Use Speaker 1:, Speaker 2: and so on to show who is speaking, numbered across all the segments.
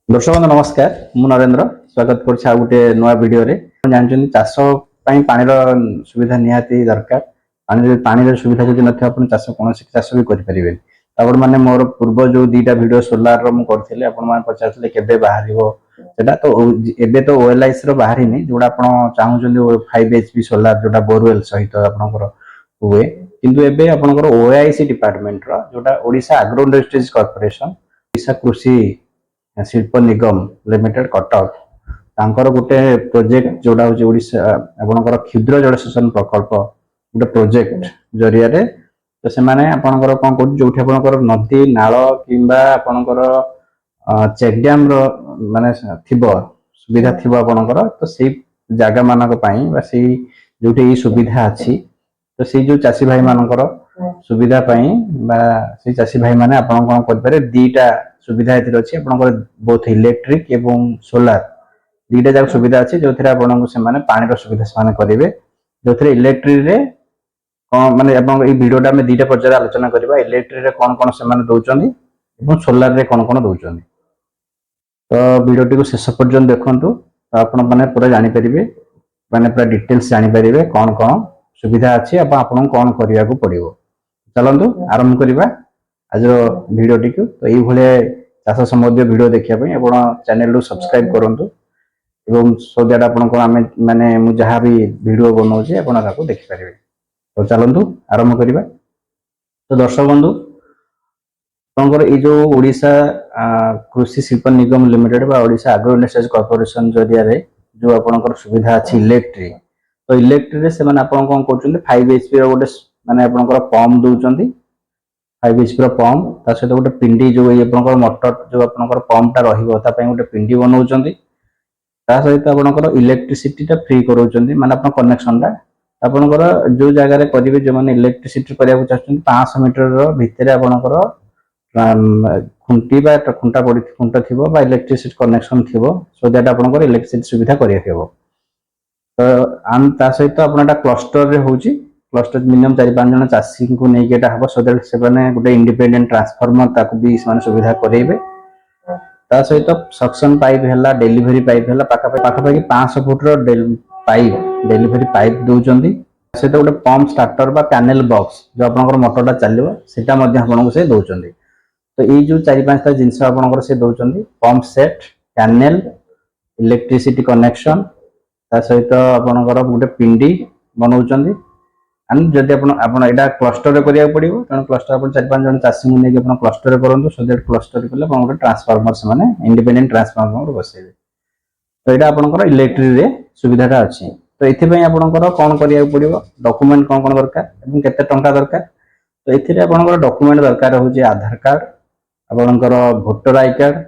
Speaker 1: दर्शक बंधु नमस्कार मु नरेंद्र स्वागत करछि आ गुटे नया वीडियो रे जानछन चाष पई पानी रो सुविधा निहाती दरकार पानी रो सुविधा जदि नथि आपण चाष कोनोसी चाष भी करि परिबे आपण माने मोर पूर्व जो दीटा वीडियो सोलार रो मु करथिले आपण माने पचारथिले केबे बाहरिबो सेटा तो एबे तो ओएलआईसी रो बाहरी नै जोडा आपण चाहू 5 एचपी सोलार जोडा बोरवेल सहित आपनकर हुए किंतु एबे आपनकर ओएआईसी डिपार्टमेंट रो जोडा Odisha agro industries corporation Odisha कृषि शिल्प निगम लिमिटेड कटक तांकर गोटे प्रोजेक्ट जोड़ा हूँ ओडिशा आपनकर क्षुद्र जलसेचन प्रकल्प गोटे प्रोजेक्ट जरिया रे तो से माने आपनकर कोन को जोठी आपनकर नदी नाଳ किंबा आपनकर चेक डैम रो माने थिबो सुविधा थिबो आपनकर तो सेही जागा मानक पई बा सेही जोठी ई सुविधा अछि तो सेही जो चासी भाई मानकर सुविधा पई बा सेही चासी भाई माने आपन कोन कर पारे दीटा सुविधा एतिर अछि आपनकर बोथ इलेक्ट्रिक एवं सोलार दीटा जाक सुविधा अछि जोथरे आपन से माने पानी रो सुविधा से माने करिवे जोथरे इलेक्ट्रिक रे कोन माने आपन ई वीडियोटा में दीटा पर्याय आलोचना करबा इलेक्ट्रिक रे कोन कोन से माने दोचंदी एवं सोलार रे कोन कोन दोचंदी तो वीडियोटी को शेष पर्यंत देखंतु तो आपन माने पूरा जानि परिबे माने पूरा डिटेल्स जानि परिबे कोन कोन सुविधा अछि आपन कोन करिया को पड़िबो चलंतु आरंभ करिबा आज वीडियोटी को तो ये भले चाष संबंधी वीडियो देखिया पई आपण चैनल को सब्सक्राइब करंतु एवं सो दैट आपण को आमे माने मु जहा भी वीडियो बनाउछि आपण ताको देखि परिबे तो चलंतु आरंभ करिबा तो दर्शक बंधु आपनकर ए जो ओडिशा कृषि शिल्प निगम लिमिटेड बा ओडिशा एग्रो इंडस्ट्रीज कॉर्पोरेशन जरिया रे जो आपनकर सुविधा अछि इलेक्ट्रिक तो इलेक्ट्रिक रे से माने आपण कोन करछुंते 5 एचपी रो गोटे माने आपनकर पंप दोचंती 5 एचपी रो पंप ता सहित गोटे पिंडी जो आपनकर मोटर जो आपनकर पंप ता रहिबो ता पई गोटे पिंडी बनाउचंती ता सहित आपनकर इलेक्ट्रिसिटी ता फ्री करूचंती माने आपन कनेक्शन ता आपनकर जो जगह रे करिवे जे माने इलेक्ट्रिसिटी करिया को चाहछंती 500 मीटर रो भितरे आपनकर खुंटी बा खुंटा पड़ी खुंटा थिबो बा इलेक्ट्रिसिटी कनेक्शन थिबो सो दैट आपनकर इलेक्ट्रिसिटी सुविधा करिया हेबो तो आन ता सहित आपनटा क्लस्टर रे होउची क्लस्टर मिनिमम 4-5 जन चासी को नै केटा हबो सो दैट से माने गोटे इंडिपेंडेंट ट्रांसफार्मर ताको भी माने सुविधा करेबे ता सहित सक्शन पाइप हैला डिलीवरी पाइप हैला पाखा 500 फुट रो पाइप डिलीवरी पाइप दोचंदी से तो गोटे पंप स्टार्टर बा पैनल बॉक्स जो आपनकर मोटरटा चलिबो सेटा मध्ये आपनको से दोचंदी तो ये जो 4-5 टा जिंस आपनकर से दोचंदी pump set panel electricity connection ता सहित आपनकर गोटे पिंडी बनाउचंदी एंड जदि आपण एटा क्लस्टर रे करिया पड़िबो कारण क्लस्टर आपण 4-5 जन चासी को नै के आपण क्लस्टर रे करंतु सो दैट क्लस्टर कले आपण गोटे ट्रांसफार्मर से माने इंडिपेंडेंट ट्रांसफार्मर बसेबे तो एटा आपनकर इलेक्ट्रिक रे सुविधाटा अछि तो एथि पई आपनकर कोन करिया पड़िबो डॉक्यूमेंट कोन कोन दरकार एवं केते टंका दरकार तो एथिरे आपनकर डॉक्यूमेंट दरकार होची आधार कार्ड आपनकर voter I card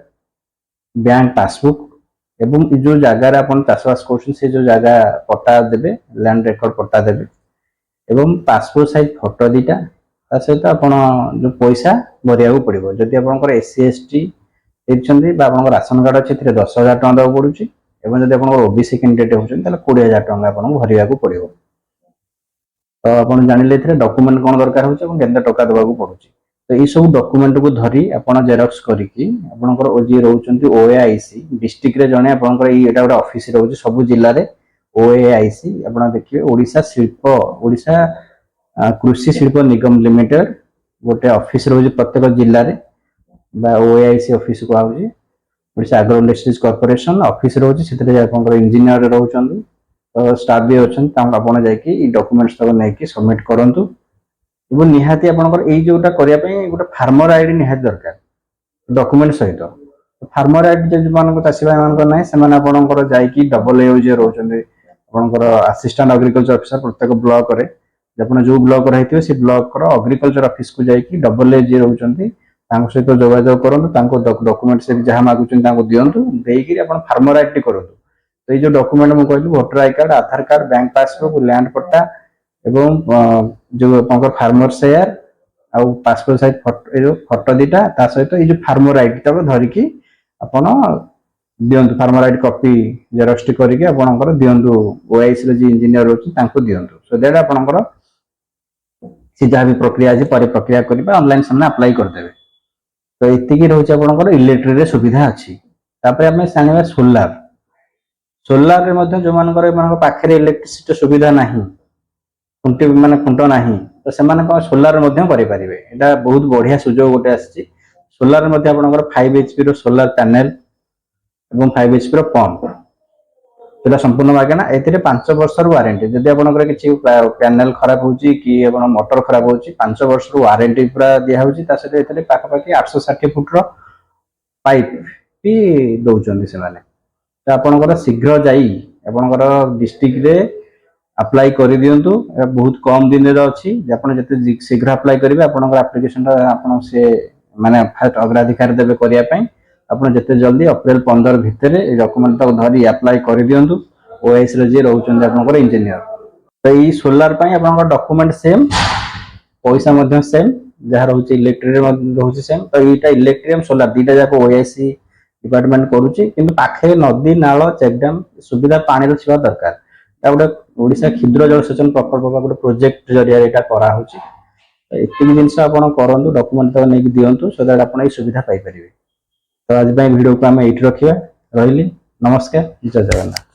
Speaker 1: bank passbook एवं जो जगह रे आपण चाषबास करछन से जो जगह पट्टा देबे लैंड रिकॉर्ड पट्टा देबे एवं पासपोर्ट साइज फोटो दीटा ता सहित आपण जो पैसा भरिया को पड़िबो जदि आपनकर एससी एसटी एछंदी बा आपनकर राशन कार्ड अछि थिरे 10000 टका देबो पडुची एवं जदि आपनकर ओबीसी कैंडिडेट होछन ताले 20000 टका आपण भरिया को पड़िबो तो आपण जानिले थिरे डॉक्यूमेंट कोन दरकार होछ एवं केते टका देबा को पडुची तो ई सब डॉक्यूमेंट को धरी आपण जेरॉक्स करिकि आपनकर ओजी रहउचंती ओएआईसी डिस्ट्रिक्ट रे जने आपनकर ई एटा गोटे ऑफिस रहउची सब जिल्ला रे ओएआईसी आपण देखिए ओडिशा कृषि शिल्प निगम लिमिटेड गोटे ऑफिस रहउची प्रत्येक जिल्ला रे बा ओएआईसी ऑफिस को आउची Odisha agro industries corporation office रहउची सेतरे आपनकर इंजीनियर रहउचंती तो स्टाफ भी अछन ता आपण जाय कि ई डॉक्यूमेंट्स तक नै कि सबमिट करंतु एवं निहाती आपनकर एई जोटा करिया पई गोटे फार्मर आईडी निहाती दरकार डॉक्यूमेंट सहित फार्मर आईडी जे मानको चासी भाई मानको नै से माने आपनकर जाय कि डबल ए जे रहउचंती आपनकर असिस्टेंट एग्रीकल्चर ऑफिसर प्रत्येक ब्लॉक रे आपण जो ब्लॉक रहिथियो से ब्लॉक रो एग्रीकल्चर ऑफिस को जाय कि डबल ए जे रहउचंती तांको सहित जोगाजोग करंतु तांको डॉक्यूमेंट से जहा मागुचन तांको दियंतु देई कि आपण फार्मर आईडी करंतु तो ये जो डॉक्यूमेंट मु कहली voter I card Aadhaar card bank passbook land पट्टा एवं जो आपनकर फार्मर शेयर आ पासपोर्ट साइज फोटो जो फोटो दीटा ता सहित ये जो फार्मर आईडी तक धरि कि आपण दियंतु फार्मर आईडी कॉपी जेरॉक्स करिके आपनकर दियंतु ओआईसी रे जे इंजीनियर होची तांको दियंतु सो दैट आपनकर से जहा भी प्रक्रिया जे परि प्रक्रिया करबा ऑनलाइन सामने अप्लाई कर देबे तो एति की रहउची आपनकर इलेक्ट्रिक रे सुविधा अछि तापर आम जाना सोलार सोलार जो पाखे इलेक्ट्रिसिटी सुविधा ना खुंटी माने खुंट ना तो से सोलार करें यहाँ बहुत बढ़िया सुजोग गोटे आसी सोलार 5 HP सोलार पैनल और 5 HP पंप जो संपूर्ण मागेना ए 5 वर्षर वारंटी जदि आप किसी पैनल खराब हो मोटर खराब हो 5 वर्ष वारंटी पूरा दिखाई पाखापाखि 860 फुट्र पाइप भी दौरान से तो आपंकर शीघ्र जापर डिस्ट्रिक्ट रे अप्लाई कर दिंतु बहुत कम दिन अच्छी जिते शीघ्र अप्लाई करेंगे आपंकर आप्लिकेशन से माने फास्ट अग्राधिकार देवे करने आप जिते जल्दी अप्रैल 15 भितर डॉक्यूमेंट तक धरी अप्लाई कर दिंतु ओएस जी रोचर इंजीनियर तो ये सोलार आप डॉक्यूमेंट सेम पैसा सेम जहाँ रोचे इलेक्ट्रिक रोचे सेम तो यहाँ इलेक्ट्रिक सोलार दीटा जाक ओएससी डिपार्टमेंट करुच्ची कि पाखे नदी नाल चेकडाम सुविधा पानी रहा दरकार गोटे ओडिशा क्षुद्र जलसेचन प्रकल्प गोटे प्रोजेक्ट जरिया यहाँ कराऊँगी एतिक जिनस आप करूँ डॉक्यूमेंट तक नहीं दिंतु सो दैट आप सुविधा पाइपर तो आज वीडियो को आम ये रखा रही नमस्कार जय जगन्नाथ।